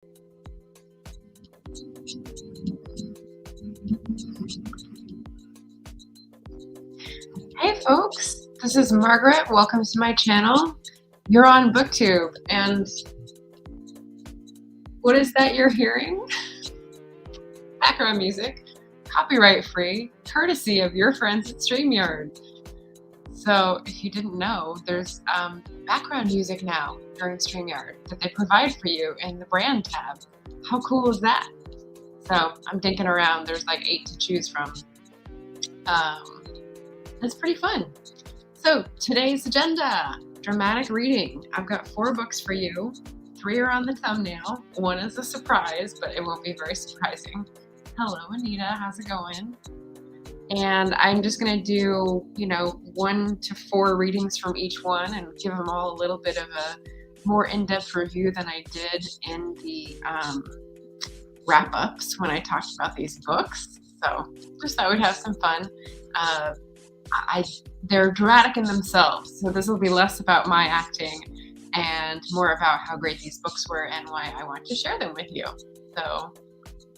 Hey folks, this is Margaret. Welcome to my channel. You're on BookTube, and what is that you're hearing? Background music, copyright free, courtesy of your friends at StreamYard. So if you didn't know, there's background music now during StreamYard that they provide for you in the brand tab. How cool is that? So I'm dinking around. There's like 8 to choose from. It's pretty fun. So today's agenda, dramatic reading. I've got 4 books for you. 3 are on the thumbnail. 1 is a surprise, but it won't be very surprising. Hello, Anita. How's it going? And I'm just going to do, 1 to 4 readings from each one and give them all a little bit of a more in-depth review than I did in the wrap-ups when I talked about these books. So just thought we'd have some fun. They're dramatic in themselves, so this will be less about my acting and more about how great these books were and why I want to share them with you. So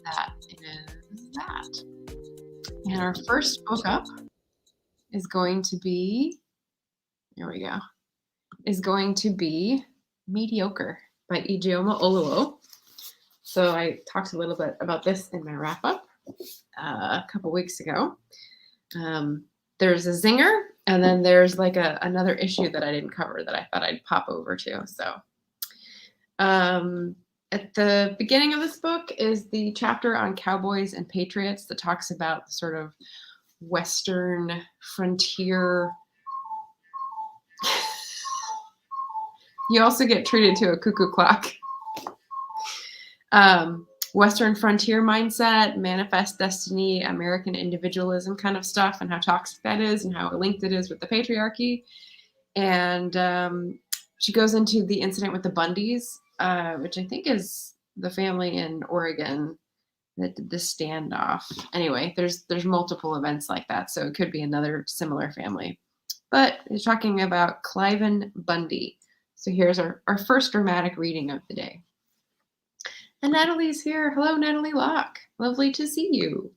that is that. And our first book up is going to be, Mediocre by Ijeoma Oluo. So I talked a little bit about this in my wrap-up a couple weeks ago. There's a zinger, and then there's like another issue that I didn't cover that I thought I'd pop over to. So at the beginning of this book is the chapter on cowboys and patriots that talks about the sort of Western frontier. You also get treated to a cuckoo clock. Western frontier mindset, manifest destiny, American individualism kind of stuff, and how toxic that is and how linked it is with the patriarchy. And she goes into the incident with the Bundys, which I think is the family in Oregon that did the standoff. Anyway, there's multiple events like that, so it could be another similar family. But it's talking about Cliven Bundy. So here's our first dramatic reading of the day. And Natalie's here. Hello, Natalie Locke. Lovely to see you.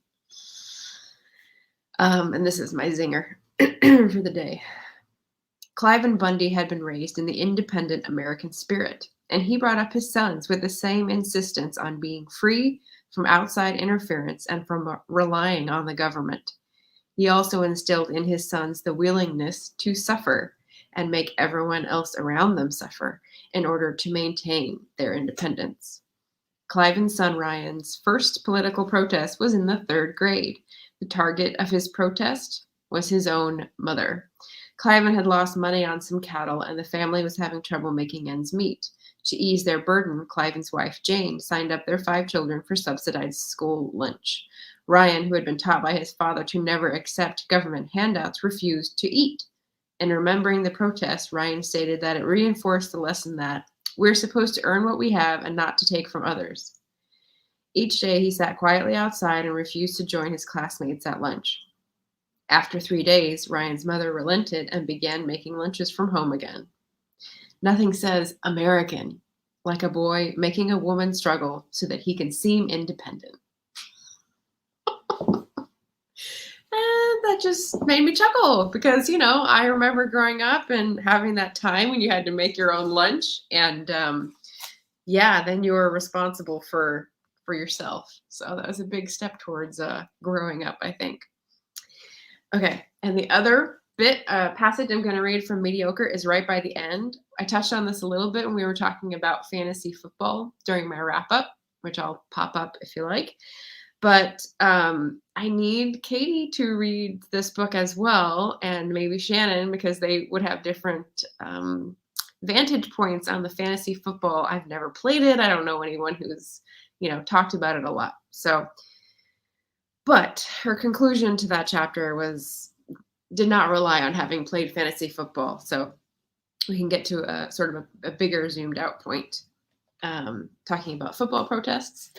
And this is my zinger for the day. Cliven Bundy had been raised in the independent American spirit, and he brought up his sons with the same insistence on being free from outside interference and from relying on the government. He also instilled in his sons the willingness to suffer and make everyone else around them suffer in order to maintain their independence. Cliven's son Ryan's first political protest was in the 3rd grade. The target of his protest was his own mother. Cliven had lost money on some cattle, and the family was having trouble making ends meet. To ease their burden, Cliven's wife Jane signed up their 5 children for subsidized school lunch. Ryan, who had been taught by his father to never accept government handouts, refused to eat. In remembering the protest, Ryan stated that it reinforced the lesson that we're supposed to earn what we have and not to take from others. Each day he sat quietly outside and refused to join his classmates at lunch. After 3 days, Ryan's mother relented and began making lunches from home again. Nothing says American like a boy making a woman struggle so that he can seem independent. And that just made me chuckle because, I remember growing up and having that time when you had to make your own lunch. And then you were responsible for yourself. So that was a big step towards growing up, I think. Okay, and the other passage I'm going to read from Mediocre is right by the end. I touched on this a little bit when we were talking about fantasy football during my wrap-up, which I'll pop up if you like. But I need Katie to read this book as well, and maybe Shannon, because they would have different vantage points on the fantasy football. I've never played it. I don't know anyone who's, talked about it a lot. So, but her conclusion to that chapter did not rely on having played fantasy football. So we can get to a sort of a bigger zoomed out point, talking about football protests.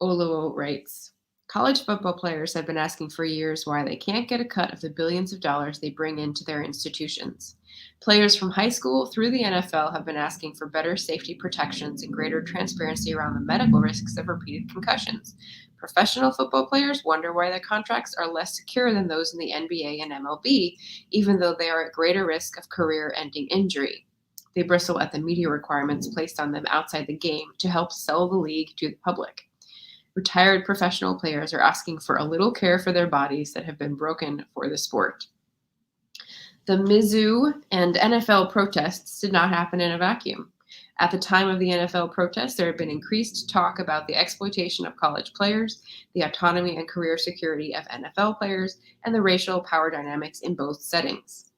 Oluo writes, college football players have been asking for years why they can't get a cut of the billions of dollars they bring into their institutions. Players from high school through the NFL have been asking for better safety protections and greater transparency around the medical risks of repeated concussions. Professional football players wonder why their contracts are less secure than those in the NBA and MLB, even though they are at greater risk of career ending injury. They bristle at the media requirements placed on them outside the game to help sell the league to the public. Retired professional players are asking for a little care for their bodies that have been broken for the sport. The Mizzou and NFL protests did not happen in a vacuum. At the time of the NFL protests, there had been increased talk about the exploitation of college players, the autonomy and career security of NFL players, and the racial power dynamics in both settings.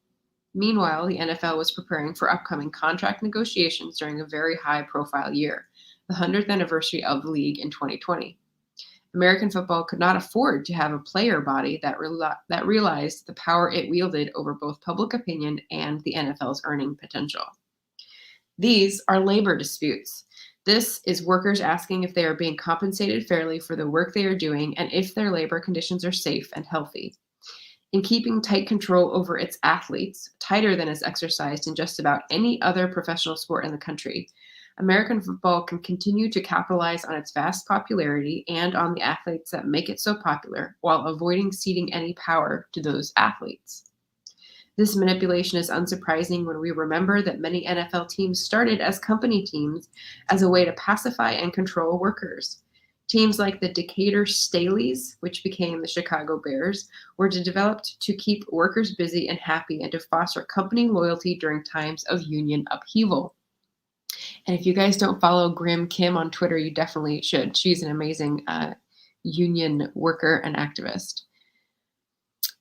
Meanwhile, the NFL was preparing for upcoming contract negotiations during a very high-profile year, the 100th anniversary of the league in 2020. American football could not afford to have a player body that realized the power it wielded over both public opinion and the NFL's earning potential. These are labor disputes. This is workers asking if they are being compensated fairly for the work they are doing and if their labor conditions are safe and healthy. In keeping tight control over its athletes, tighter than is exercised in just about any other professional sport in the country, American football can continue to capitalize on its vast popularity and on the athletes that make it so popular while avoiding ceding any power to those athletes. This manipulation is unsurprising when we remember that many NFL teams started as company teams as a way to pacify and control workers. Teams like the Decatur Staleys, which became the Chicago Bears, were developed to keep workers busy and happy and to foster company loyalty during times of union upheaval. And if you guys don't follow Grim Kim on Twitter, you definitely should. She's an amazing union worker and activist.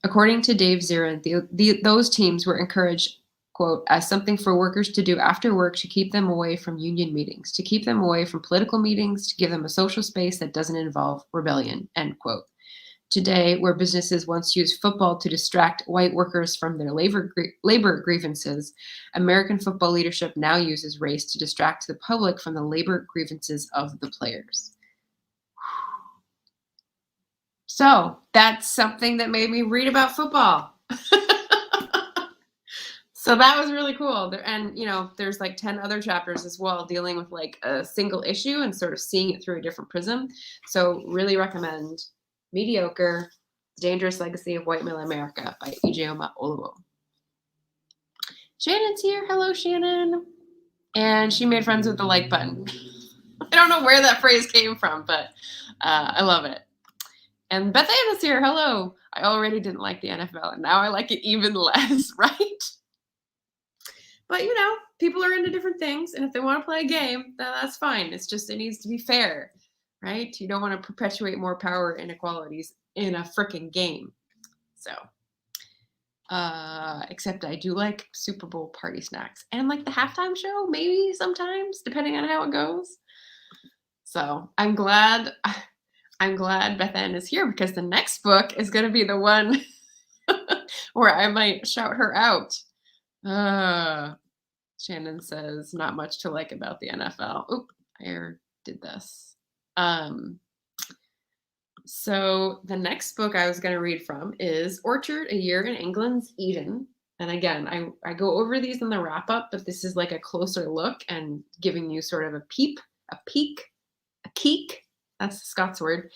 According to Dave Zirin, those teams were encouraged, quote, as something for workers to do after work to keep them away from union meetings, to keep them away from political meetings, to give them a social space that doesn't involve rebellion, end quote. Today, where businesses once used football to distract white workers from their labor grievances, American football leadership now uses race to distract the public from the labor grievances of the players. So that's something that made me read about football. So that was really cool. And, there's like 10 other chapters as well dealing with like a single issue and sort of seeing it through a different prism. So really recommend Mediocre, Dangerous Legacy of White Male America by Ijeoma Oluo. Shannon's here. Hello, Shannon. And she made friends with the like button. I don't know where that phrase came from, but I love it. And Beth Ann is here. Hello. I already didn't like the NFL, and now I like it even less, right? But, people are into different things, and if they want to play a game, then that's fine. It's just it needs to be fair, right? You don't want to perpetuate more power inequalities in a freaking game. So, except I do like Super Bowl party snacks and like the halftime show, maybe sometimes, depending on how it goes. So I'm glad Beth Ann is here because the next book is going to be the one where I might shout her out. Shannon says, not much to like about the NFL. Oop, I did this. So the next book I was going to read from is Orchard, A Year in England's Eden. And again, I go over these in the wrap up, but this is like a closer look and giving you sort of a peek, that's the Scots word,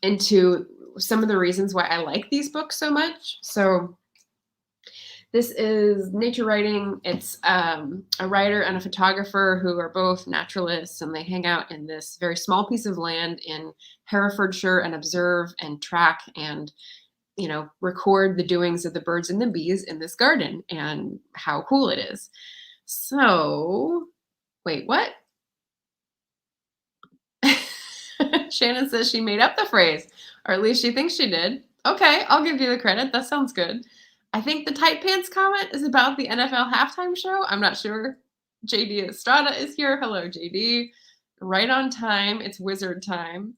into some of the reasons why I like these books so much. So this is nature writing. It's a writer and a photographer who are both naturalists, and they hang out in this very small piece of land in Herefordshire and observe and track and, record the doings of the birds and the bees in this garden and how cool it is. So, wait, what? Shannon says she made up the phrase, or at least she thinks she did. Okay, I'll give you the credit. That sounds good. I think the tight pants comment is about the NFL halftime show. I'm not sure. JD Estrada is here. Hello, JD. Right on time. It's wizard time.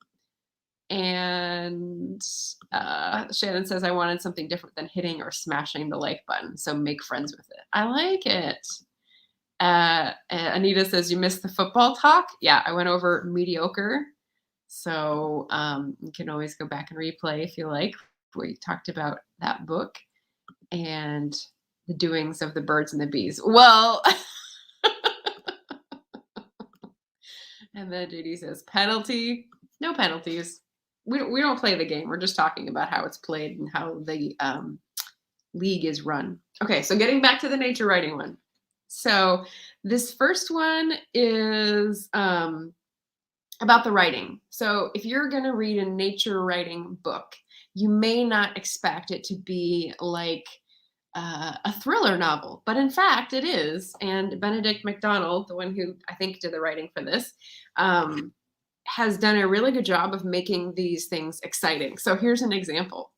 And Shannon says, I wanted something different than hitting or smashing the like button, so make friends with it. I like it. Anita says, you missed the football talk? Yeah, I went over Mediocre. So you can always go back and replay if you like. We talked about that book. And The doings of the birds and the bees. Well, and then JD says, penalty. No penalties. We don't play the game. We're just talking about how it's played and how the league is run. Okay, so getting back to the nature writing one. So this first one is about the writing. So if you're going to read a nature writing book, you may not expect it to be like a thriller novel, but in fact it is. And Benedict MacDonald, the one who I think did the writing for this, has done a really good job of making these things exciting. So here's an example.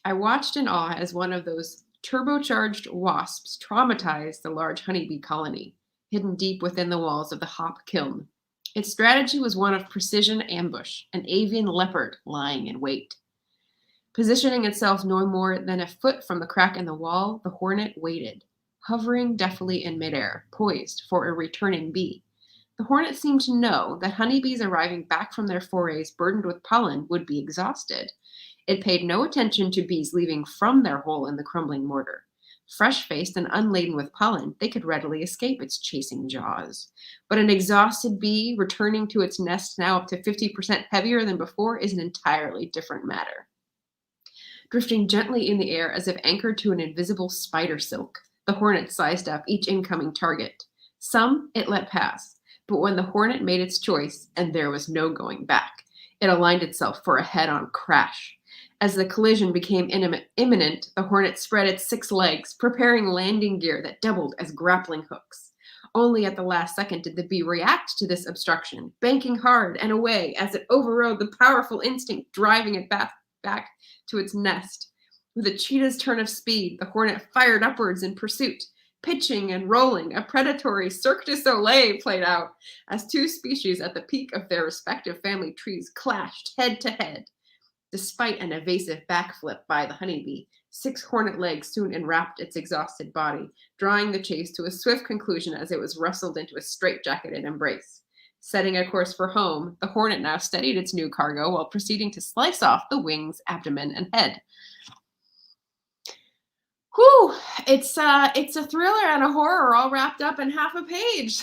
I watched in awe as one of those turbocharged wasps traumatized the large honeybee colony, hidden deep within the walls of the hop kiln. Its strategy was one of precision ambush, an avian leopard lying in wait. Positioning itself no more than a foot from the crack in the wall, the hornet waited, hovering deftly in midair, poised for a returning bee. The hornet seemed to know that honeybees arriving back from their forays burdened with pollen would be exhausted. It paid no attention to bees leaving from their hole in the crumbling mortar. Fresh-faced and unladen with pollen, they could readily escape its chasing jaws. But an exhausted bee returning to its nest now up to 50% heavier than before is an entirely different matter. Drifting gently in the air as if anchored to an invisible spider silk, the hornet sized up each incoming target. Some it let pass, but when the hornet made its choice, and there was no going back, it aligned itself for a head-on crash. As the collision became imminent, the hornet spread its 6 legs, preparing landing gear that doubled as grappling hooks. Only at the last second did the bee react to this obstruction, banking hard and away as it overrode the powerful instinct driving it back to its nest. With a cheetah's turn of speed, the hornet fired upwards in pursuit. Pitching and rolling, a predatory Cirque du Soleil played out as 2 species at the peak of their respective family trees clashed head to head. Despite an evasive backflip by the honeybee, 6 hornet legs soon enwrapped its exhausted body, drawing the chase to a swift conclusion as it was wrestled into a straitjacketed embrace. Setting a course for home, the hornet now steadied its new cargo while proceeding to slice off the wings, abdomen, and head. Whew! It's a thriller and a horror all wrapped up in half a page.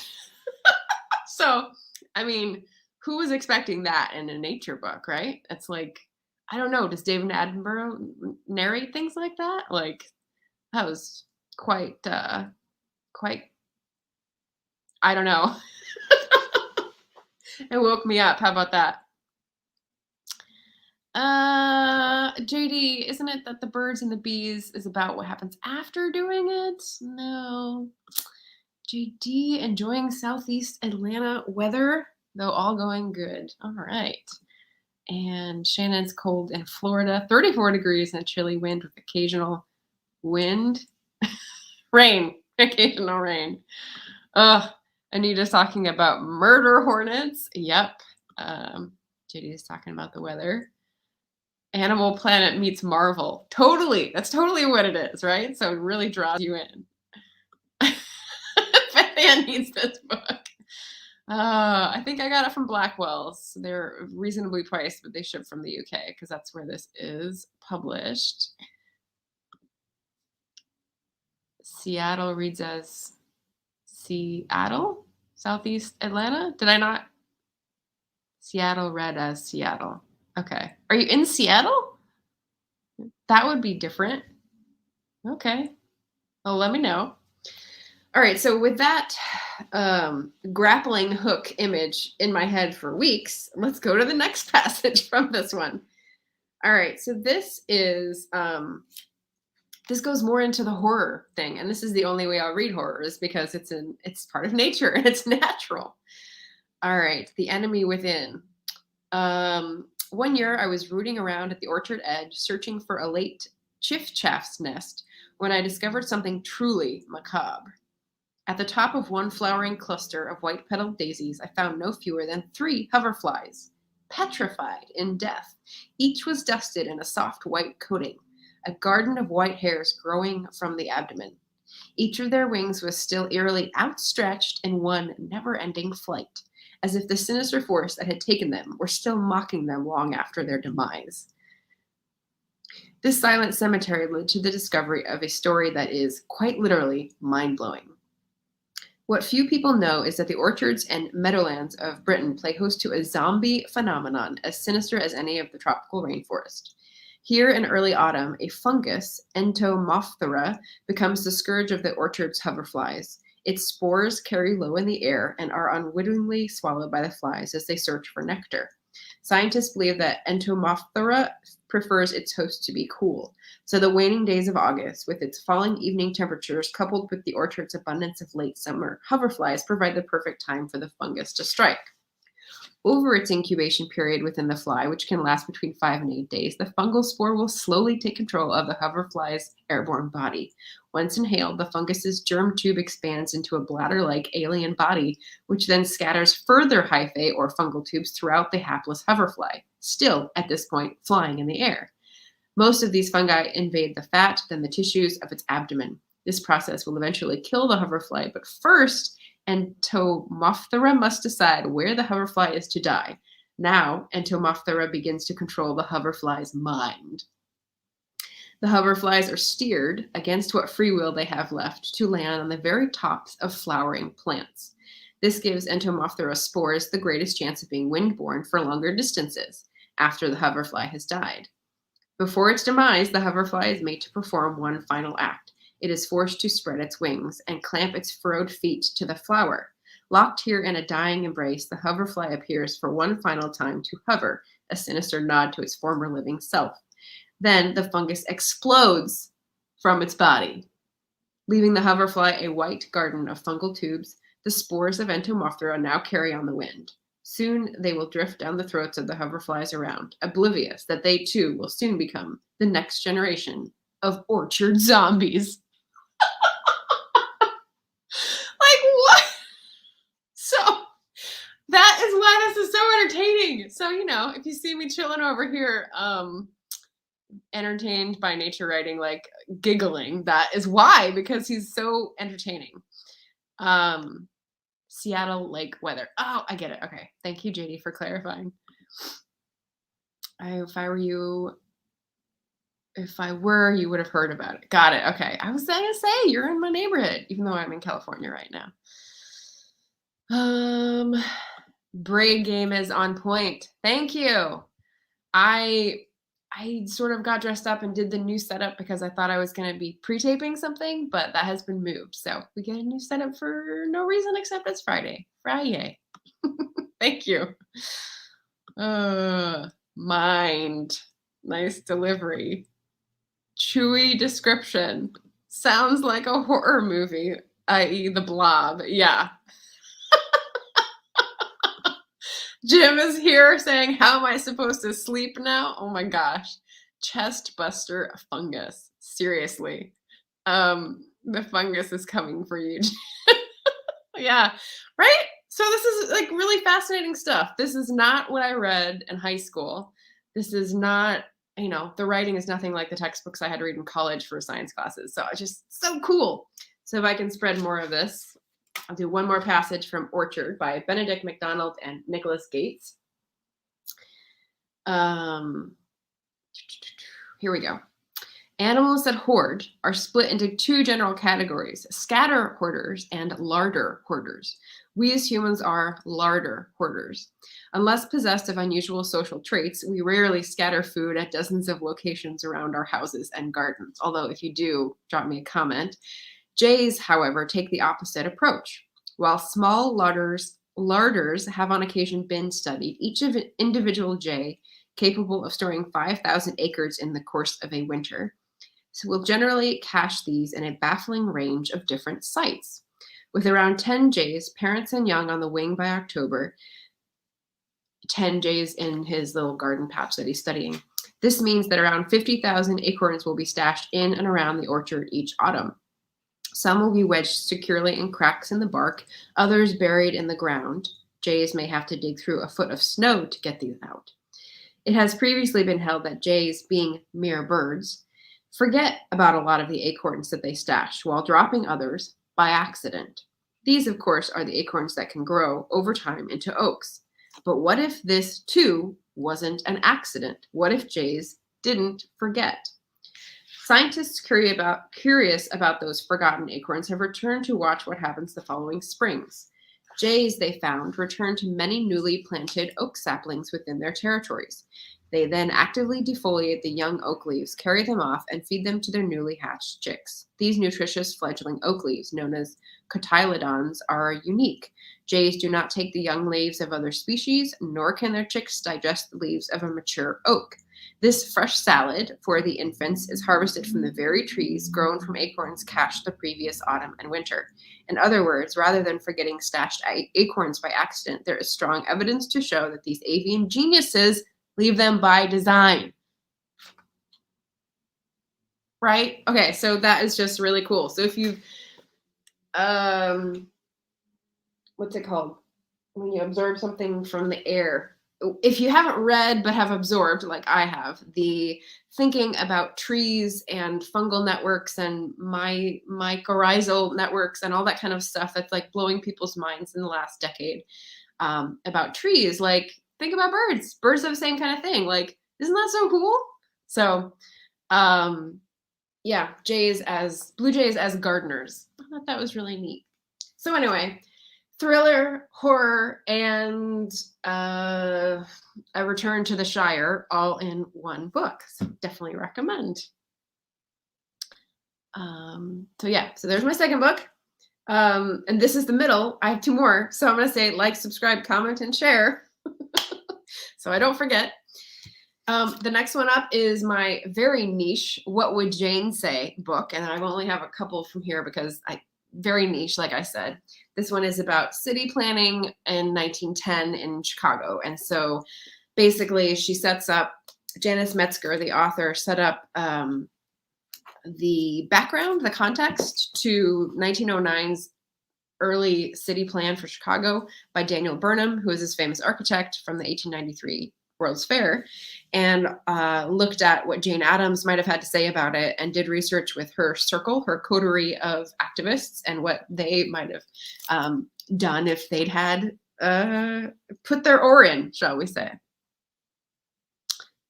So, I mean, who was expecting that in a nature book, right? It's like, I don't know, does David Attenborough narrate things like that? Like, that was quite, I don't know. It woke me up. How about that? JD, isn't it that the birds and the bees is about what happens after doing it? No. JD, enjoying Southeast Atlanta weather, though all going good. All right. And Shannon's cold in Florida, 34 degrees and a chilly wind with occasional wind. Rain, occasional rain. Anita's talking about murder hornets. Yep. JD is talking about the weather. Animal Planet meets Marvel. Totally. That's totally what it is, right? So it really draws you in. Bethany needs this book. I think I got it from Blackwell's. They're reasonably priced, but they ship from the UK because that's where this is published. Seattle reads as Seattle? Southeast Atlanta? Did I not? Seattle read as Seattle. Okay. Are you in Seattle? That would be different. Okay. Well, let me know. All right. So with that grappling hook image in my head for weeks, let's go to the next passage from this one. All right. So this is, this goes more into the horror thing. And this is the only way I'll read horror is because it's part of nature and it's natural. All right. The Enemy Within. One year I was rooting around at the orchard edge, searching for a late chiff-chaff's nest when I discovered something truly macabre. At the top of one flowering cluster of white-petaled daisies, I found no fewer than 3 hoverflies, petrified in death. Each was dusted in a soft white coating, a garden of white hairs growing from the abdomen. Each of their wings was still eerily outstretched in one never-ending flight, as if the sinister force that had taken them were still mocking them long after their demise. This silent cemetery led to the discovery of a story that is, quite literally, mind-blowing. What few people know is that the orchards and meadowlands of Britain play host to a zombie phenomenon as sinister as any of the tropical rainforest. Here in early autumn, a fungus, Entomophthora, becomes the scourge of the orchard's hoverflies. Its spores carry low in the air and are unwittingly swallowed by the flies as they search for nectar. Scientists believe that Entomophthora prefers its host to be cool, so the waning days of August, with its falling evening temperatures coupled with the orchard's abundance of late summer hoverflies, provide the perfect time for the fungus to strike. Over its incubation period within the fly, which can last between 5 and 8 days, the fungal spore will slowly take control of the hoverfly's airborne body. Once inhaled, the fungus's germ tube expands into a bladder-like alien body, which then scatters further hyphae or fungal tubes throughout the hapless hoverfly, still, at this point, flying in the air. Most of these fungi invade the fat, then the tissues of its abdomen. This process will eventually kill the hoverfly, but first, Entomophthora must decide where the hoverfly is to die. Now, Entomophthora begins to control the hoverfly's mind. The hoverflies are steered, against what free will they have left, to land on the very tops of flowering plants. This gives Entomophthora spores the greatest chance of being windborne for longer distances, after the hoverfly has died. Before its demise, the hoverfly is made to perform one final act. It is forced to spread its wings and clamp its furrowed feet to the flower. Locked here in a dying embrace, the hoverfly appears for one final time to hover, a sinister nod to its former living self. Then the fungus explodes from its body, leaving the hoverfly a white garden of fungal tubes. The spores of Entomophthora now carry on the wind. Soon they will drift down the throats of the hoverflies around, oblivious that they too will soon become the next generation of orchard zombies. Like, what? So that is why this is so entertaining. So, if you see me chilling over here, entertained by nature writing, like giggling, that is why, because he's so entertaining. Seattle lake weather. Oh, I get it. Okay. Thank you, JD, for clarifying. If I were, you would have heard about it. Got it. Okay. I was going to say, you're in my neighborhood, even though I'm in California right now. Braid game is on point. Thank you. I sort of got dressed up and did the new setup because I thought I was going to be pre-taping something, but that has been moved. So we get a new setup for no reason except it's Friday. Friday. Thank you. Mind. Nice delivery. Chewy description. Sounds like a horror movie, i.e. The Blob. Yeah. Jim is here saying, how am I supposed to sleep now? Oh my gosh. Chest buster fungus. Seriously. The fungus is coming for you. Yeah. Right? So this is like really fascinating stuff. This is not what I read in high school. This is not, the writing is nothing like the textbooks I had to read in college for science classes. So it's just so cool. So if I can spread more of this, I'll do one more passage from Orchard by Benedict MacDonald and Nicholas Gates. Here we go. Animals that hoard are split into two general categories, scatter hoarders and larder hoarders. We as humans are larder hoarders. Unless possessed of unusual social traits, we rarely scatter food at dozens of locations around our houses and gardens. Although if you do, drop me a comment. Jays, however, take the opposite approach. While small larders have on occasion been studied, each of individual jay, capable of storing 5,000 acres in the course of a winter, so will generally cache these in a baffling range of different sites. With around 10 jays, parents and young on the wing by October, 10 jays in his little garden patch that he's studying. This means that around 50,000 acorns will be stashed in and around the orchard each autumn. Some will be wedged securely in cracks in the bark, others buried in the ground. Jays may have to dig through a foot of snow to get these out. It has previously been held that jays, being mere birds, forget about a lot of the acorns that they stash while dropping others by accident. These, of course, are the acorns that can grow over time into oaks. But what if this, too, wasn't an accident? What if jays didn't forget? Scientists curious about those forgotten acorns have returned to watch what happens the following springs. Jays, they found, return to many newly planted oak saplings within their territories. They then actively defoliate the young oak leaves, carry them off, and feed them to their newly hatched chicks. These nutritious fledgling oak leaves, known as cotyledons, are unique. Jays do not take the young leaves of other species, nor can their chicks digest the leaves of a mature oak. This fresh salad for the infants is harvested from the very trees grown from acorns cached the previous autumn and winter. In other words, rather than forgetting stashed acorns by accident, there is strong evidence to show that these avian geniuses leave them by design. Right? Okay, so that is just really cool. So if you've, what's it called? When you observe something from the air, if you haven't read but have absorbed, like I have, the thinking about trees and fungal networks and mycorrhizal networks and all that kind of stuff that's like blowing people's minds in the last decade, about trees, like think about birds. Birds have the same kind of thing. Like, isn't that so cool? So, yeah, blue jays as gardeners. I thought that was really neat. So anyway, thriller, horror, and a return to the Shire all in one book. So definitely recommend. So yeah, so there's my second book. And this is the middle. I have two more. So I'm going to say like, subscribe, comment, and share. So I don't forget. The next one up is my very niche What Would Jane Say book. And I only have a couple from here because very niche, like I said. This one is about city planning in 1910 in Chicago. And so basically she sets up, Janice Metzger, the author, set up the background, the context to 1909's early city plan for Chicago by Daniel Burnham, who is this famous architect from the 1893 World's Fair, and looked at what Jane Addams might have had to say about it and did research with her circle, her coterie of activists, and what they might have done if they'd had put their oar in, shall we say.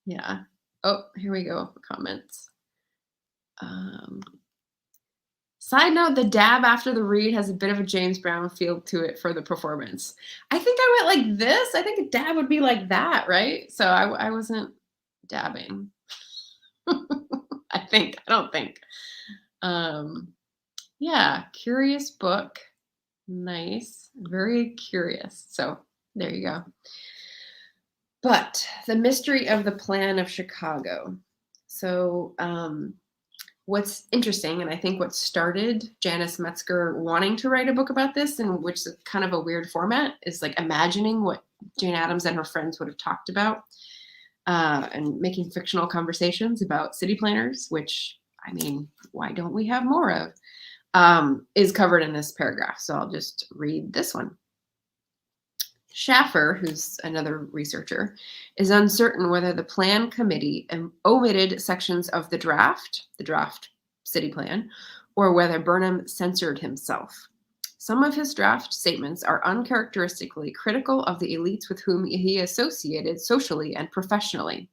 Yeah. Oh, here we go. Comments. Side note, the dab after the read has a bit of a James Brown feel to it for the performance. I think I went like this. I think a dab would be like that, right? So I wasn't dabbing. I don't think. Yeah, curious book. Nice. Very curious. So there you go. But the mystery of the plan of Chicago. So what's interesting, and I think what started Janice Metzger wanting to write a book about this, and which is kind of a weird format, is like imagining what Jane Addams and her friends would have talked about, and making fictional conversations about city planners, which, I mean, why don't we have more of, is covered in this paragraph. So I'll just read this one. Schaffer, who's another researcher, is uncertain whether the plan committee omitted sections of the draft city plan, or whether Burnham censored himself. Some of his draft statements are uncharacteristically critical of the elites with whom he associated socially and professionally.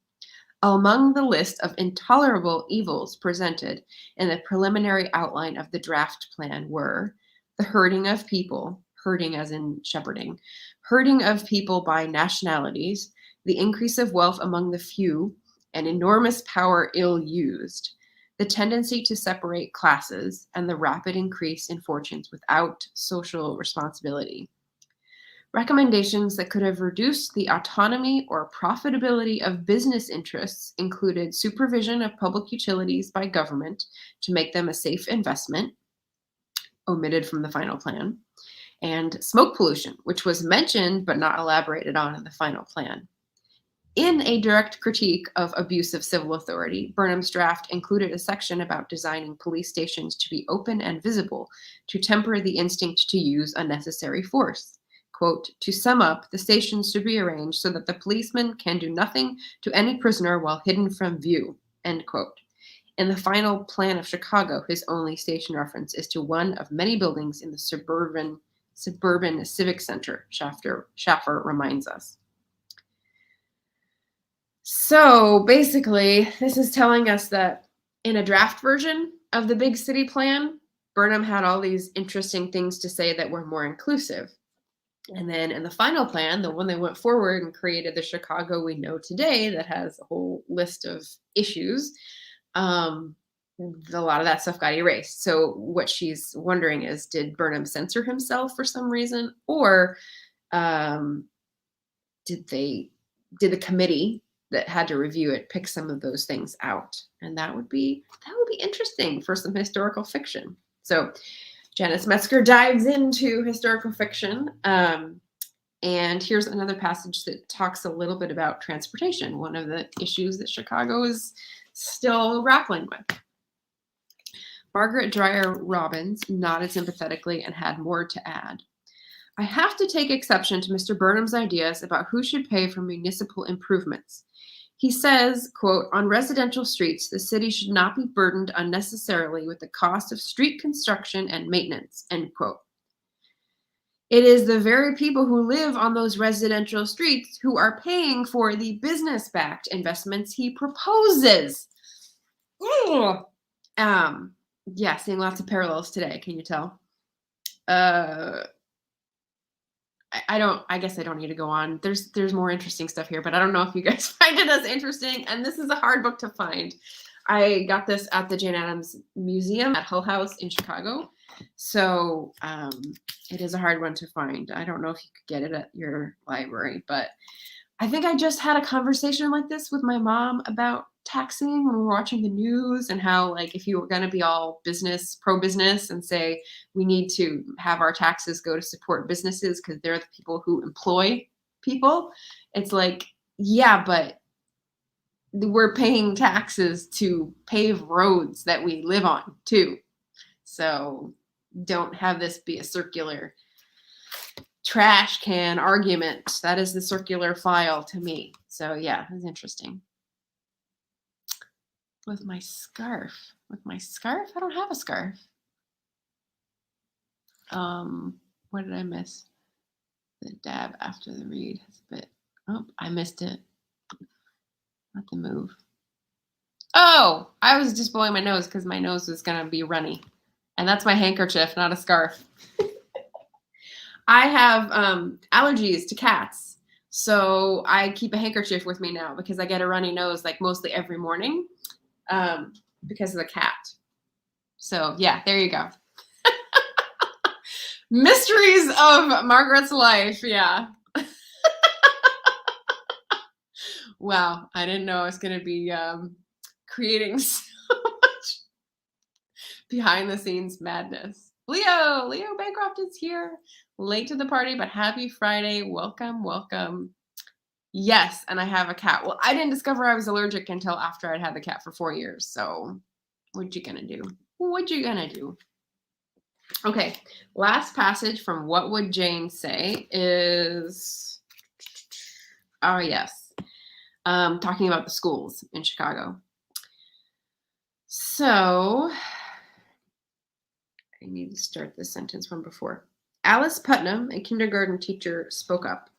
Among the list of intolerable evils presented in the preliminary outline of the draft plan were the herding of people, herding as in shepherding, herding of people by nationalities, the increase of wealth among the few, and enormous power ill used, the tendency to separate classes, and the rapid increase in fortunes without social responsibility. Recommendations that could have reduced the autonomy or profitability of business interests included supervision of public utilities by government to make them a safe investment, omitted from the final plan, and smoke pollution, which was mentioned but not elaborated on in the final plan. In a direct critique of abuse of civil authority, Burnham's draft included a section about designing police stations to be open and visible to temper the instinct to use unnecessary force. Quote, to sum up, the stations should be arranged so that the policeman can do nothing to any prisoner while hidden from view, end quote. In the final plan of Chicago, his only station reference is to one of many buildings in the suburban civic center, Schaffer reminds us. So basically, this is telling us that In a draft version of the big city plan, Burnham had all these interesting things to say that were more inclusive. And then in the final plan, the one they went forward and created the Chicago we know today that has a whole list of issues, a lot of that stuff got erased. So what she's wondering is, did Burnham censor himself for some reason, or did the committee that had to review it pick some of those things out? And that would be interesting for some historical fiction. So Janice Metzger dives into historical fiction. And here's another passage that talks a little bit about transportation, one of the issues that Chicago is still grappling with. Margaret Dreyer Robbins nodded sympathetically and had more to add. I have to take exception to Mr. Burnham's ideas about who should pay for municipal improvements. He says, quote, on residential streets, the city should not be burdened unnecessarily with the cost of street construction and maintenance, end quote. It is the very people who live on those residential streets who are paying for the business-backed investments he proposes. Yeah, seeing lots of parallels today. Can you tell? I guess I don't need to go on. There's more interesting stuff here, but I don't know if you guys find it as interesting. And this is a hard book to find. I got this at the Jane Addams Museum at Hull House in Chicago. So it is a hard one to find. I don't know if you could get it at your library, but I think I just had a conversation like this with my mom about taxing when we were watching the news, and how, like, if you were going to be all pro-business and say we need to have our taxes go to support businesses because they're the people who employ people, it's like, yeah, but we're paying taxes to pave roads that we live on too. So don't have this be a circular trash can argument. That is the circular file to me. So yeah, it's interesting. With my scarf. I don't have a scarf. What did I miss? The dab after the read has a bit. Oh, I missed it. Not the move. Oh, I was just blowing my nose because my nose was gonna be runny. And that's my handkerchief, not a scarf. I have allergies to cats. So I keep a handkerchief with me now because I get a runny nose like mostly every morning because of the cat. So yeah, there you go. Mysteries of Margaret's life. Yeah. Wow. I didn't know I was going to be creating so much behind the scenes madness. Leo Bancroft is here. Late to the party, but happy Friday. Welcome. Yes, and I have a cat. Well, I didn't discover I was allergic until after I'd had the cat for 4 years. So what you gonna do? Okay, last passage from What Would Jane Say is, oh yes, talking about the schools in Chicago. So I need to start this sentence from before. Alice Putnam, a kindergarten teacher, spoke up.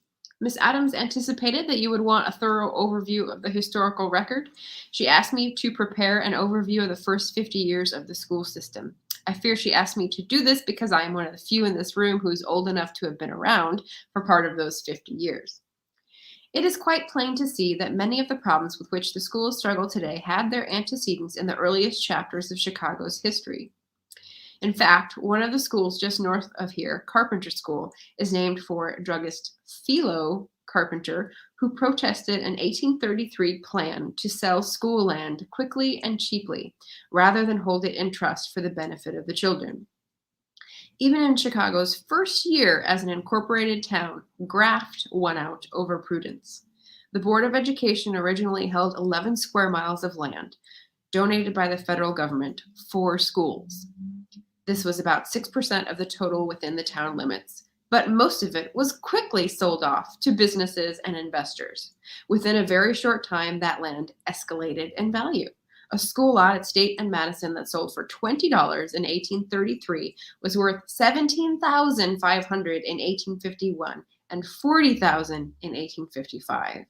Miss Adams anticipated that you would want a thorough overview of the historical record. She asked me to prepare an overview of the first 50 years of the school system. I fear she asked me to do this because I am one of the few in this room who is old enough to have been around for part of those 50 years. It is quite plain to see that many of the problems with which the schools struggle today had their antecedents in the earliest chapters of Chicago's history. In fact, one of the schools just north of here, Carpenter School, is named for druggist Philo Carpenter, who protested an 1833 plan to sell school land quickly and cheaply, rather than hold it in trust for the benefit of the children. Even in Chicago's first year as an incorporated town, graft won out over prudence. The Board of Education originally held 11 square miles of land, donated by the federal government, for schools. This was about 6% of the total within the town limits, but most of it was quickly sold off to businesses and investors. Within a very short time, that land escalated in value. A school lot at State and Madison that sold for $20 in 1833 was worth $17,500 in 1851 and $40,000 in 1855.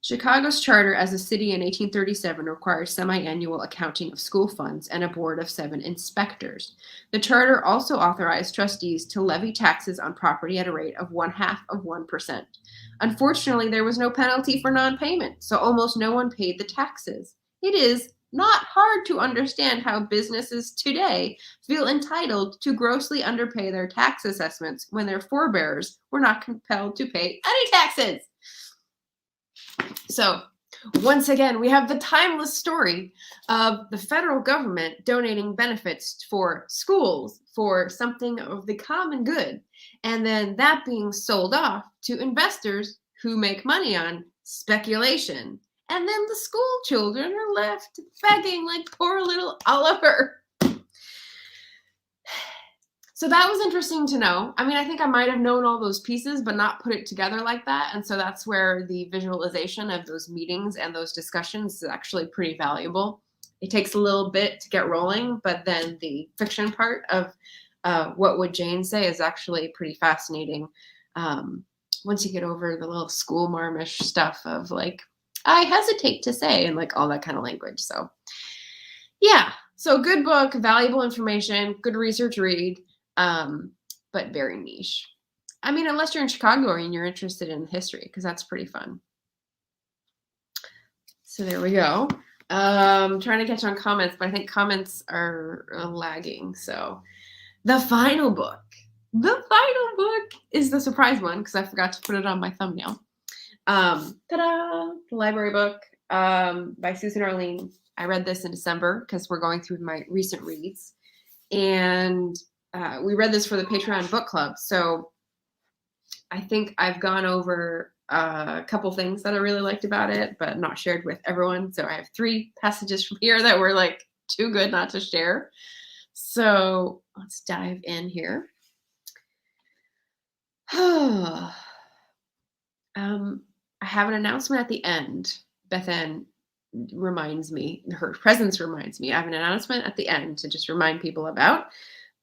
Chicago's charter as a city in 1837 requires semi-annual accounting of school funds and a board of 7 inspectors. The charter also authorized trustees to levy taxes on property at a rate of 0.5%. Unfortunately, there was no penalty for non-payment, so almost no one paid the taxes. It is not hard to understand how businesses today feel entitled to grossly underpay their tax assessments when their forebears were not compelled to pay any taxes. So, once again, we have the timeless story of the federal government donating benefits for schools for something of the common good, and then that being sold off to investors who make money on speculation. And then the school children are left begging like poor little Oliver. So that was interesting to know. I mean, I think I might have known all those pieces, but not put it together like that. And so that's where the visualization of those meetings and those discussions is actually pretty valuable. It takes a little bit to get rolling, but then the fiction part of what would Jane say is actually pretty fascinating. Once you get over the little school marmish stuff of like, I hesitate to say, and like all that kind of language. So yeah, so good book, valuable information, good research read. But very niche. I mean, unless you're in Chicago and you're interested in history, because that's pretty fun. So there we go. Trying to catch on comments, but I think comments are lagging. So the final book is the surprise one because I forgot to put it on my thumbnail. Ta-da! The library book by Susan Arlene. I read this in December because we're going through my recent reads. And we read this for the Patreon book club. So I think I've gone over a couple things that I really liked about it, but not shared with everyone. So I have 3 passages from here that were like too good not to share. So let's dive in here. I have an announcement at the end. Beth Ann reminds me, her presence reminds me. I have an announcement at the end to just remind people about.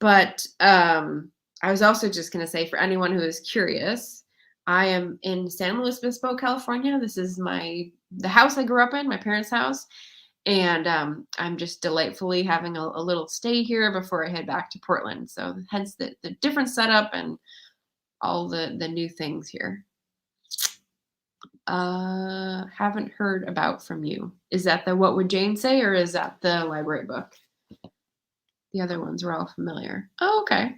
But I was also just going to say, for anyone who is curious, I am in San Luis Obispo, California. This is the house I grew up in, my parents' house. And I'm just delightfully having a little stay here before I head back to Portland. So hence the different setup and all the new things here. Haven't heard about from you. Is that the What Would Jane Say, or is that the library book? The other ones were all familiar. Oh, okay.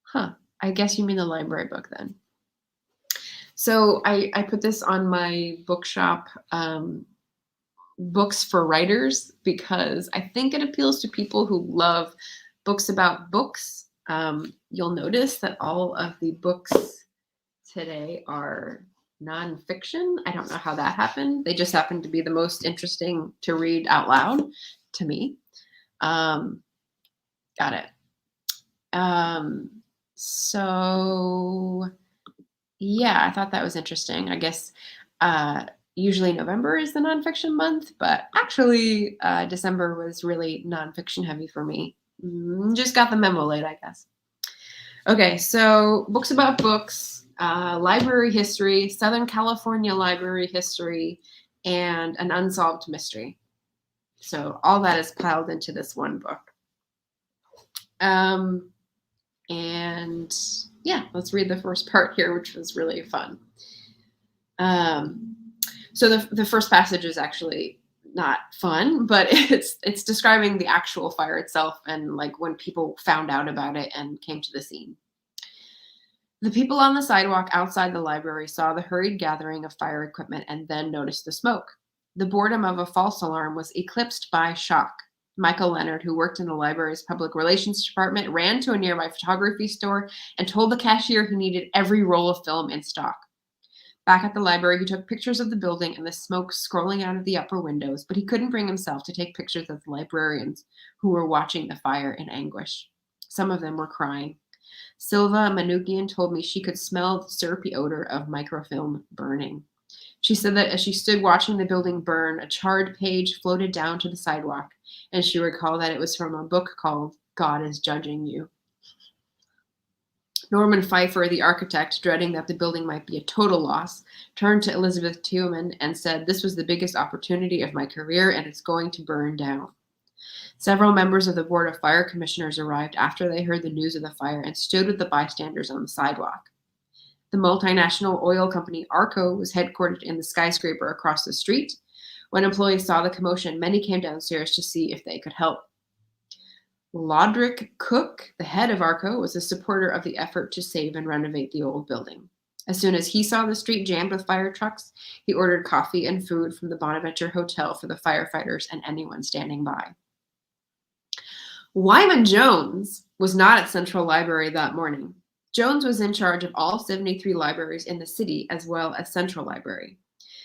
Huh. I guess you mean the library book then. So I put this on my bookshop, books for writers, because I think it appeals to people who love books about books. You'll notice that all of the books today are nonfiction. I don't know how that happened. They just happen to be the most interesting to read out loud to me. Got it. So yeah, I thought that was interesting. I guess usually November is the nonfiction month, but actually December was really nonfiction heavy for me. Just got the memo late, I guess. Okay, so books about books, library history, Southern California library history, and an unsolved mystery. So all that is piled into this one book. And yeah, let's read the first part here, which was really fun. So the first passage is actually not fun, but it's describing the actual fire itself and like when people found out about it and came to the scene. The people on the sidewalk outside the library saw the hurried gathering of fire equipment and then noticed the smoke. The boredom of a false alarm was eclipsed by shock. Michael Leonard, who worked in the library's public relations department, ran to a nearby photography store and told the cashier he needed every roll of film in stock. Back at the library, he took pictures of the building and the smoke scrolling out of the upper windows, but he couldn't bring himself to take pictures of the librarians who were watching the fire in anguish. Some of them were crying. Silva Manukian told me she could smell the syrupy odor of microfilm burning. She said that as she stood watching the building burn, a charred page floated down to the sidewalk, and she recalled that it was from a book called God is Judging You. Norman Pfeiffer, the architect, dreading that the building might be a total loss, turned to Elizabeth Teumann and said, "This was the biggest opportunity of my career, and it's going to burn down." Several members of the Board of Fire Commissioners arrived after they heard the news of the fire and stood with the bystanders on the sidewalk. The multinational oil company Arco was headquartered in the skyscraper across the street. When employees saw the commotion, many came downstairs to see if they could help. Lodrick Cook, the head of Arco, was a supporter of the effort to save and renovate the old building. As soon as he saw the street jammed with fire trucks, he ordered coffee and food from the Bonaventure Hotel for the firefighters and anyone standing by. Wyman Jones was not at Central Library that morning. Jones was in charge of all 73 libraries in the city as well as Central Library.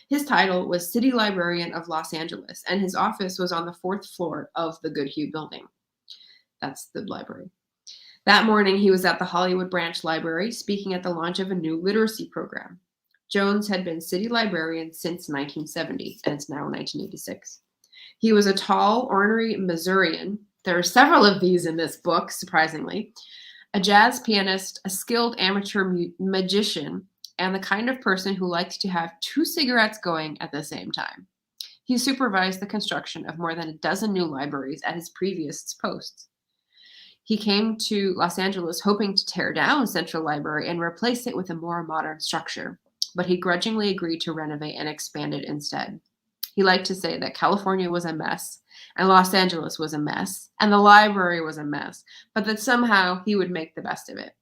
His title was City Librarian of Los Angeles, and his office was on the 4th floor of the Goodhue building. That's the library. That morning, he was at the Hollywood Branch Library speaking at the launch of a new literacy program. Jones had been city librarian since 1970, and it's now 1986. He was a tall, ornery Missourian. There are several of these in this book, surprisingly. A jazz pianist, a skilled amateur magician, and the kind of person who liked to have 2 cigarettes going at the same time. He supervised the construction of more than a dozen new libraries at his previous posts. He came to Los Angeles hoping to tear down Central Library and replace it with a more modern structure, but he grudgingly agreed to renovate and expand it instead. He liked to say that California was a mess, and Los Angeles was a mess, and the library was a mess, but that somehow he would make the best of it.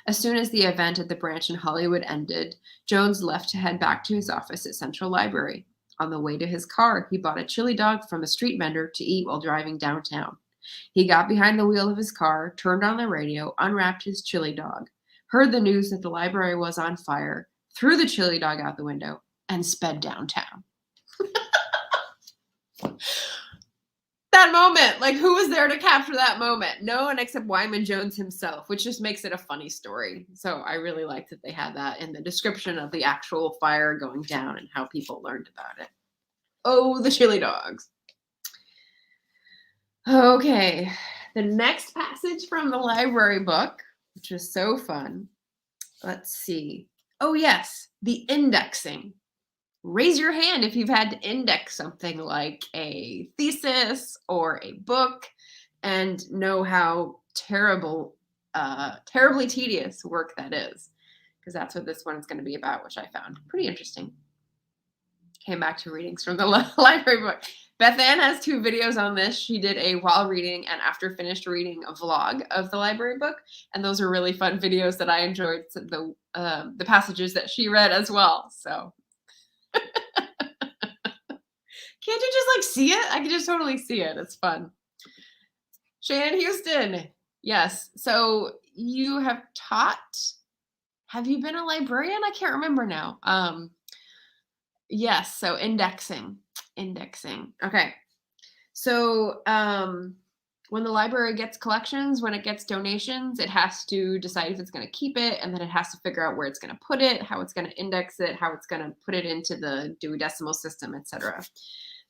As soon as the event at the branch in Hollywood ended, Jones left to head back to his office at Central Library. On the way to his car, he bought a chili dog from a street vendor to eat while driving downtown. He got behind the wheel of his car, turned on the radio, unwrapped his chili dog, heard the news that the library was on fire, threw the chili dog out the window, and sped downtown. That moment, like, who was there to capture that moment? No one except Wyman Jones himself, which just makes it a funny story. So I really like that they had that in the description of the actual fire going down and how people learned about it. Oh, the chili dogs. Okay, the next passage from the library book, which is so fun. Let's see. Oh, yes, the indexing. Raise your hand if you've had to index something like a thesis or a book and know how terribly tedious work that is, because that's what this one is going to be about, which I found pretty interesting. Came back to readings from the library book. Beth Ann has 2 videos on this. She did a while reading and after finished reading a vlog of the library book, and those are really fun videos that I enjoyed the passages that she read as well. So can't you just like see it? I can just totally see it. It's fun. Shannon Houston. Yes. So you have taught. Have you been a librarian? I can't remember now. Yes. So indexing. Okay. So when the library gets collections, when it gets donations, it has to decide if it's going to keep it, and then it has to figure out where it's going to put it, how it's going to index it, how it's going to put it into the Dewey Decimal System, etc.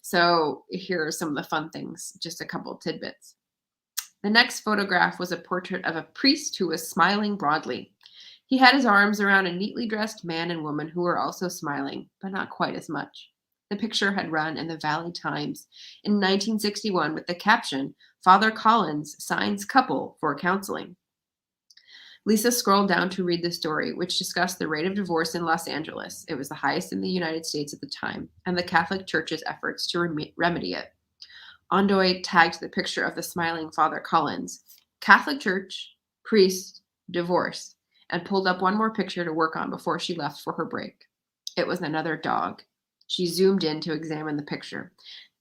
So here are some of the fun things, just a couple tidbits. The next photograph was a portrait of a priest who was smiling broadly. He had his arms around a neatly dressed man and woman who were also smiling, but not quite as much. The picture had run in the Valley Times in 1961 with the caption, "Father Collins signs couple for counseling." Lisa scrolled down to read the story, which discussed the rate of divorce in Los Angeles. It was the highest in the United States at the time, and the Catholic Church's efforts to remedy it. Ondoy tagged the picture of the smiling Father Collins, Catholic Church, priest, divorce, and pulled up one more picture to work on before she left for her break. It was another dog. She zoomed in to examine the picture.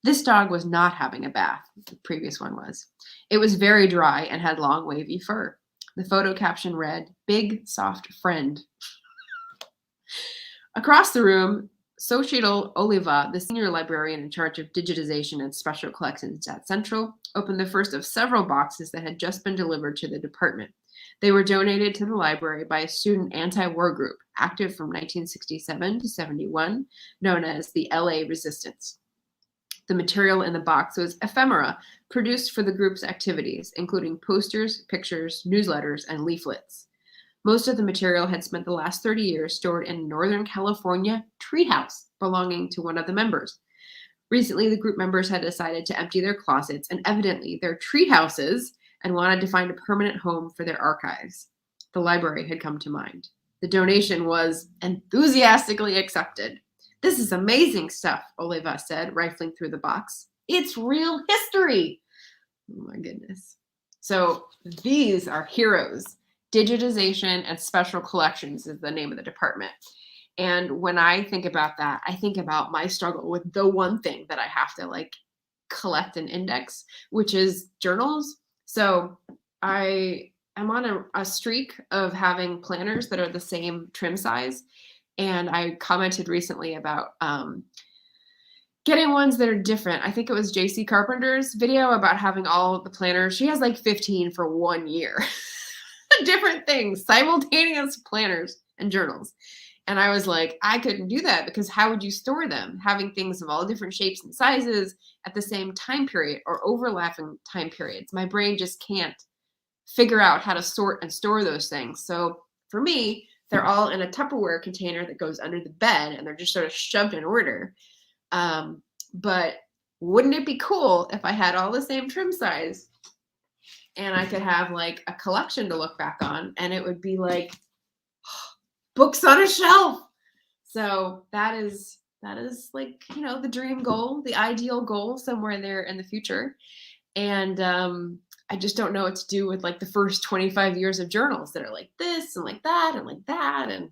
This dog was not having a bath. The previous one was. It was very dry and had long, wavy fur. The photo caption read, "Big, soft friend." Across the room, Xochitl Oliva, the senior librarian in charge of digitization and special collections at Central, opened the first of several boxes that had just been delivered to the department. They were donated to the library by a student anti-war group, active from 1967 to 71, known as the LA Resistance. The material in the box was ephemera produced for the group's activities, including posters, pictures, newsletters, and leaflets. Most of the material had spent the last 30 years stored in a Northern California treehouse belonging to one of the members. Recently, the group members had decided to empty their closets and evidently their treehouses and wanted to find a permanent home for their archives. The library had come to mind. The donation was enthusiastically accepted. This is amazing stuff, Oliva said, rifling through the box. It's real history. Oh my goodness. So these are heroes. Digitization and Special Collections is the name of the department. And when I think about that, I think about my struggle with the one thing that I have to like collect and index, which is journals. So I am on a streak of having planners that are the same trim size. And I commented recently about getting ones that are different. I think it was JC Carpenter's video about having all of the planners. She has like 15 for 1 year. Different things, simultaneous planners and journals. And I was like, I couldn't do that because how would you store them? Having things of all different shapes and sizes at the same time period or overlapping time periods. My brain just can't figure out how to sort and store those things. So for me, they're all in a Tupperware container that goes under the bed and they're just sort of shoved in order. But wouldn't it be cool if I had all the same trim size and I could have like a collection to look back on and it would be like books on a shelf. So that is like, you know, the dream goal, the ideal goal somewhere there in the future. And I just don't know what to do with like the first 25 years of journals that are like this and like that and like that. And,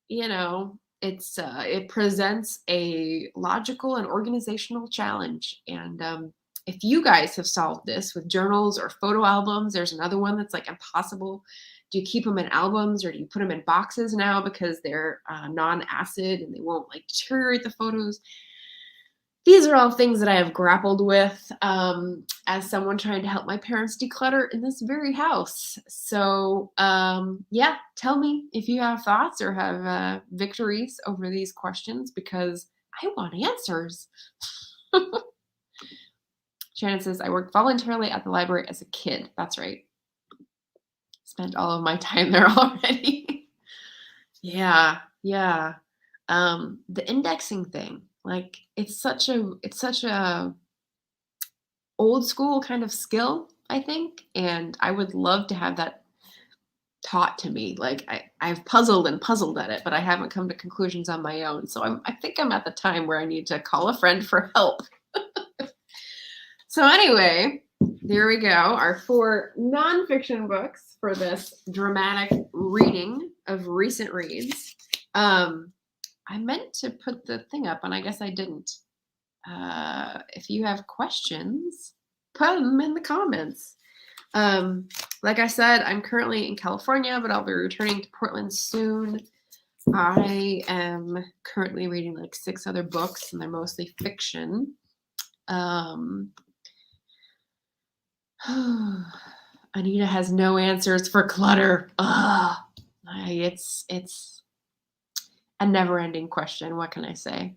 you know, it presents a logical and organizational challenge. And if you guys have solved this with journals or photo albums, there's another one that's like impossible. Do you keep them in albums or do you put them in boxes now because they're non-acid and they won't like deteriorate the photos? These are all things that I have grappled with as someone trying to help my parents declutter in this very house. So yeah, tell me if you have thoughts or have victories over these questions because I want answers. Shannon says, I worked voluntarily at the library as a kid. That's right. Spent all of my time there already. Yeah. The indexing thing, like it's such a old school kind of skill, I think. And I would love to have that taught to me. Like I've puzzled at it, but I haven't come to conclusions on my own. So I think I'm at the time where I need to call a friend for help. So anyway, there we go. Our 4 nonfiction books for this dramatic reading of recent reads. I meant to put the thing up, and I guess I didn't. If you have questions, put them in the comments. Like I said, I'm currently in California, but I'll be returning to Portland soon. I am currently reading like 6 other books, and they're mostly fiction. Anita has no answers for clutter. It's a never-ending question. What can I say?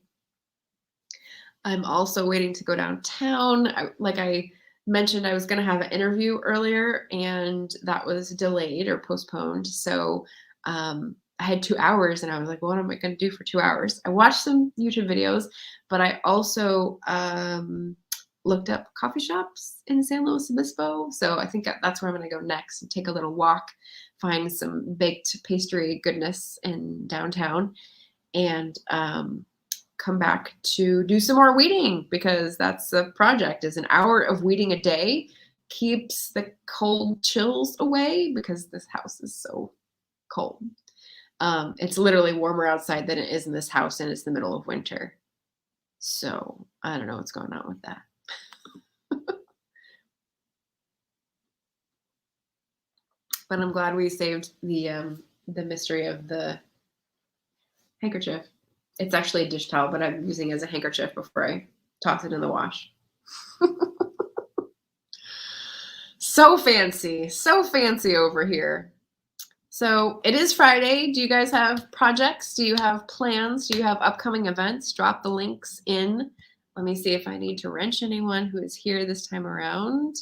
I'm also waiting to go downtown. Like I mentioned, I was going to have an interview earlier, and that was delayed or postponed. So I had 2 hours, and I was like, what am I going to do for 2 hours? I watched some YouTube videos, but I also looked up coffee shops in San Luis Obispo. So I think that's where I'm going to go next and take a little walk, find some baked pastry goodness in downtown, and come back to do some more weeding because that's the project. Is an hour of weeding a day keeps the cold chills away because this house is so cold. It's literally warmer outside than it is in this house, and it's the middle of winter. So I don't know what's going on with that. But I'm glad we saved the mystery of the handkerchief. It's actually a dish towel, but I'm using it as a handkerchief before I toss it in the wash. So fancy over here. So it is Friday. Do you guys have projects? Do you have plans? Do you have upcoming events? Drop the links in. Let me see if I need to wrench anyone who is here this time around.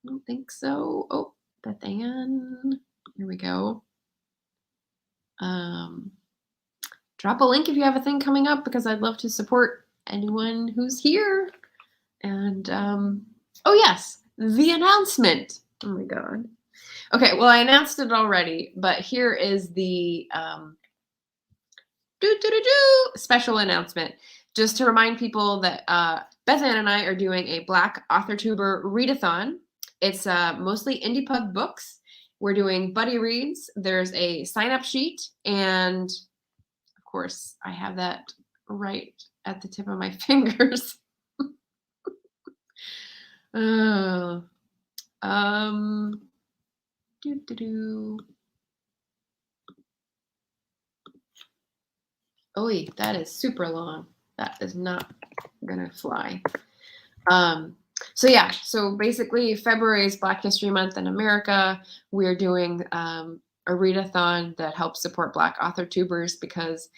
I don't think so. Oh, Beth Ann. Here we go. Drop a link if you have a thing coming up, because I'd love to support anyone who's here. And oh yes, the announcement. Oh my God. Okay, well, I announced it already, but here is the special announcement. Just to remind people that Beth Ann and I are doing a Black AuthorTuber readathon. It's mostly indie pub books. We're doing buddy reads. There's a sign-up sheet, and of course, I have that right at the tip of my fingers. Oh, Oy, that is super long. That is not gonna fly. So yeah, so basically February is Black History Month in America. We're doing a readathon that helps support Black AuthorTubers, because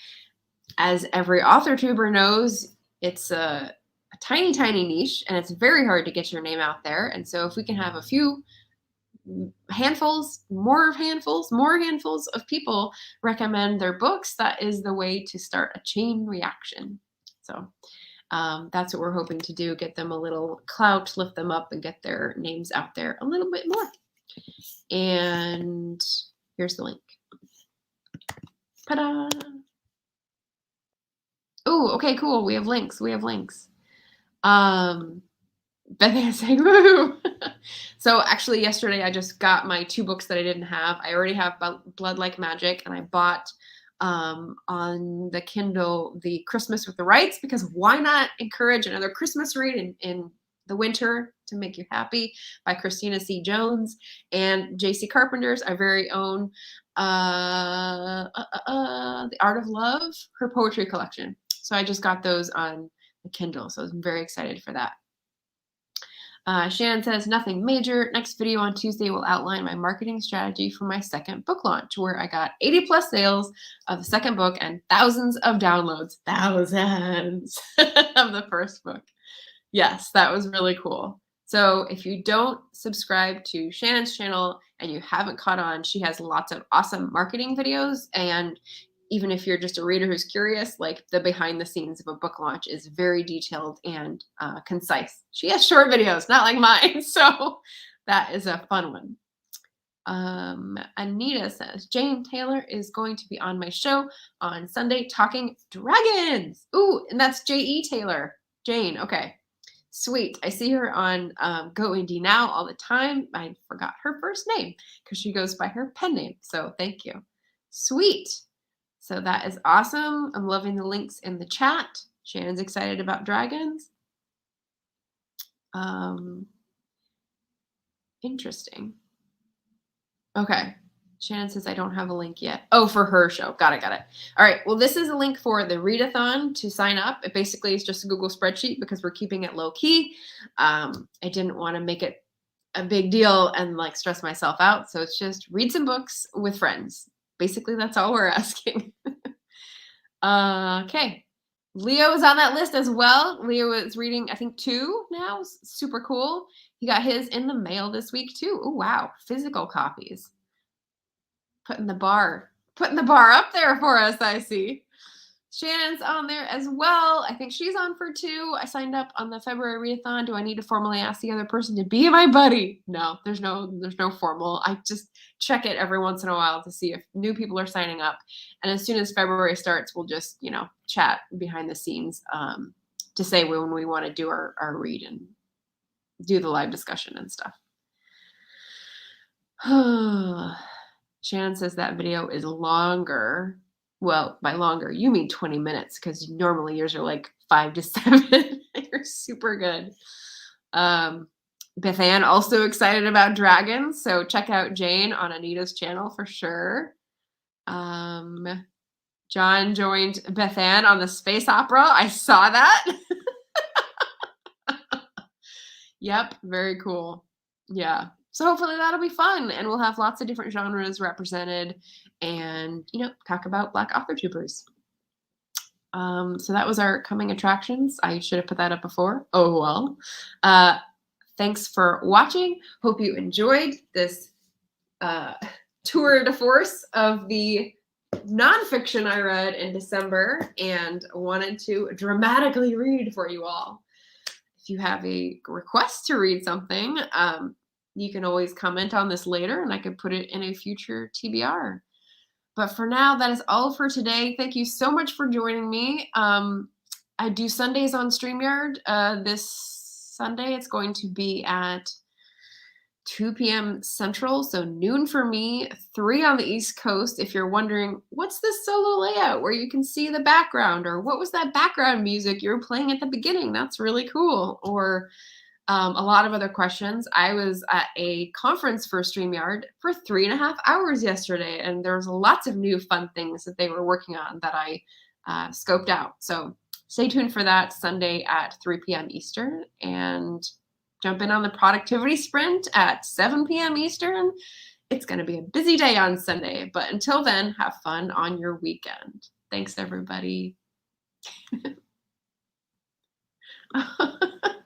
as every AuthorTuber knows, it's a tiny, tiny niche, and it's very hard to get your name out there. And so if we can have a few more handfuls of people recommend their books, that is the way to start a chain reaction. So that's what we're hoping to do, get them a little clout, lift them up, and get their names out there a little bit more. And here's the link. Ta-da! Oh, okay, cool. We have links. Beth is saying, woo! So actually yesterday I just got my 2 books that I didn't have. I already have Blood Like Magic, and I bought on the Kindle the Christmas with the Rights, because why not encourage another Christmas read in the winter to make you happy, by Christina C. Jones and J.C. Carpenter's our very own The Art of Love, her poetry collection. So I just got those on the Kindle, so I'm very excited for that. Shannon says, nothing major. Next video on Tuesday will outline my marketing strategy for my second book launch, where I got 80+ sales of the second book and thousands of downloads. Thousands of the first book. Yes, that was really cool. So if you don't subscribe to Shannon's channel and you haven't caught on, she has lots of awesome marketing videos. And even if you're just a reader who's curious, like the behind the scenes of a book launch is very detailed and concise. She has short videos, not like mine. So that is a fun one. Anita says, Jane Taylor is going to be on my show on Sunday talking dragons. Ooh, and that's J.E. Taylor. Jane, okay. Sweet. I see her on Go Indie Now all the time. I forgot her first name because she goes by her pen name. So thank you. Sweet. So that is awesome. I'm loving the links in the chat. Shannon's excited about dragons. Interesting. Okay. Shannon says, I don't have a link yet. Oh, for her show. Got it. All right. Well, this is a link for the readathon to sign up. It basically is just a Google spreadsheet because we're keeping it low key. I didn't want to make it a big deal and like stress myself out. So it's just read some books with friends. Basically, that's all we're asking. Okay. Leo is on that list as well. Leo is reading, I think, 2 now. Super cool. He got his in the mail this week too. Oh, wow. Physical copies. Putting the bar up there for us, I see. Shannon's on there as well. I think she's on for 2. I signed up on the February readathon. Do I need to formally ask the other person to be my buddy? No, there's no formal. I just check it every once in a while to see if new people are signing up. And as soon as February starts, we'll just, chat behind the scenes to say when we want to do our read and do the live discussion and stuff. Shannon says that video is longer. Well, by longer, you mean 20 minutes, because normally yours are like 5 to 7. You're super good. Beth Ann also excited about dragons, so check out Jane on Anita's channel for sure. John joined Beth Ann on the space opera. I saw that. Yep, very cool. Yeah. So hopefully that'll be fun, and we'll have lots of different genres represented and, talk about Black AuthorTubers. So that was our coming attractions. I should have put that up before. Oh, well. Thanks for watching. Hope you enjoyed this tour de force of the nonfiction I read in December and wanted to dramatically read for you all. If you have a request to read something, you can always comment on this later and I could put it in a future TBR. But for now, that is all for today. Thank you so much for joining me. I do Sundays on StreamYard. This Sunday, it's going to be at 2 p.m. Central, so noon for me, 3 on the East Coast. If you're wondering, what's this solo layout where you can see the background, or what was that background music you were playing at the beginning? That's really cool. Or a lot of other questions. I was at a conference for StreamYard for 3.5 hours yesterday, and there's lots of new fun things that they were working on that I scoped out. So stay tuned for that Sunday at 3 p.m. Eastern, and jump in on the productivity sprint at 7 p.m. Eastern. It's going to be a busy day on Sunday, but until then, have fun on your weekend. Thanks, everybody.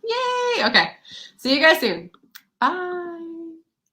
Yay! Okay. See you guys soon. Bye.